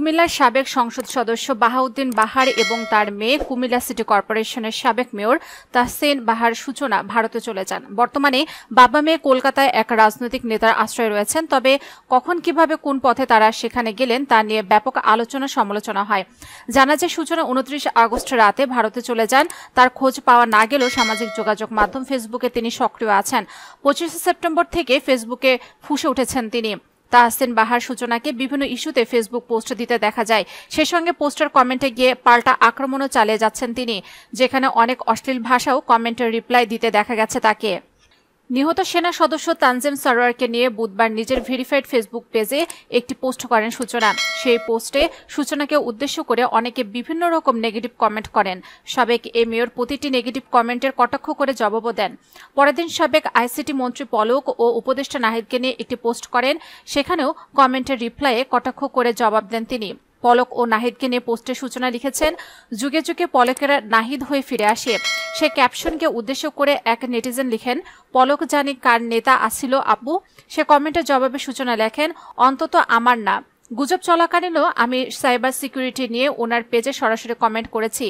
কুমিল্লার সাবেক সংসদ সদস্য বাহাউদ্দিন বাহার এবং তার মেয়ে কুমিল্লা সিটি কর্পোরেশনের সাবেক মেয়র তাহসিন বাহার সূচনা ভারতে চলে যান। বর্তমানে বাবা মেয়ে কলকাতায় এক রাজনৈতিক নেতার আশ্রয় রয়েছেন, তবে কখন কিভাবে কোন পথে তারা সেখানে গেলেন তা নিয়ে ব্যাপক আলোচনা সমালোচনা হয়। জানা যায় সূচনা 29 আগস্ট রাতে ভারতে চলে যান। তার খোঁজ পাওয়া না গেলেও সামাজিক যোগাযোগ মাধ্যম ফেসবুকে তিনি সক্রিয় আছেন। 25 সেপ্টেম্বর থেকে ফেসবুকে ফুঁসে উঠেছেন তিনি। তাহসিন বাহার সূচনাকে বিভিন্ন ইস্যুতে ফেসবুক পোস্ট দিতে দেখা যায়। সেই সঙ্গে পোস্টার কমেন্টে গিয়ে পাল্টা আক্রমণও চালিয়ে যাচ্ছেন তিনি, যেখানে অনেক অশ্লীল ভাষাও কমেন্টের রিপ্লাই দিতে দেখা গেছে তাকে। নিহত সেনা সদস্য তানজিম সরোয়ারকে নিয়ে বুধবার নিজের ভেরিফাইড ফেসবুক পেজে একটি পোস্ট করেন সূচনা। সেই পোস্টে সূচনাকে উদ্দেশ্য করে অনেকে বিভিন্ন রকম নেগেটিভ কমেন্ট করেন। সাবেক এই মেয়র প্রতিটি নেগেটিভ কমেন্টের কটাক্ষ করে জবাবও দেন। পরের দিন সাবেক আইসিটি মন্ত্রী পলক ও উপদেষ্টা নাহিদকে নিয়ে একটি পোস্ট করেন। সেখানেও কমেন্টের রিপ্লাইয়ে কটাক্ষ করে জবাব দেন তিনি। পলক ও নাহিদকে নিয়ে পোস্টে সূচনা লিখেছেন, যুগে যুগে পলকেরা নাহিদ হয়ে ফিরে আসে। সে ক্যাপশনকে উদ্দেশ্য করে এক নেটিজেন লিখেন, পলক জানি কার নেতা আসিল আপু। সে কমেন্টের জবাবে সূচনা লেখেন, অন্তত আমার না। গুজব চলাকালীনও আমি সাইবার সিকিউরিটি নিয়ে ওনার পেজে সরাসরি কমেন্ট করেছি।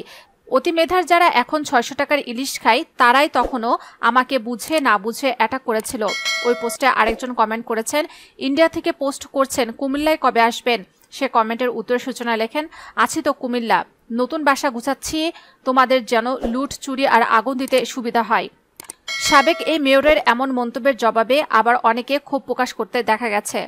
অতি মেধার যারা এখন 600 টাকার ইলিশ খায় তারাই তখনও আমাকে বুঝে না বুঝে অ্যাটাক করেছিল। ওই পোস্টে আরেকজন কমেন্ট করেছেন, ইন্ডিয়া থেকে পোস্ট করছেন কুমিল্লায় কবে আসবেন। সে কমেন্টের উত্তরে সূচনা লেখেন, আছি তো কুমিল্লা, নতুন বাসা গুছাচ্ছি, তোমাদের যেন লুট চুরি আর আগুন দিতে সুবিধা হয়। সাবেক এই মেয়রের এমন মন্তব্যের জবাবে আবার অনেকে ক্ষোভ প্রকাশ করতে দেখা গেছে।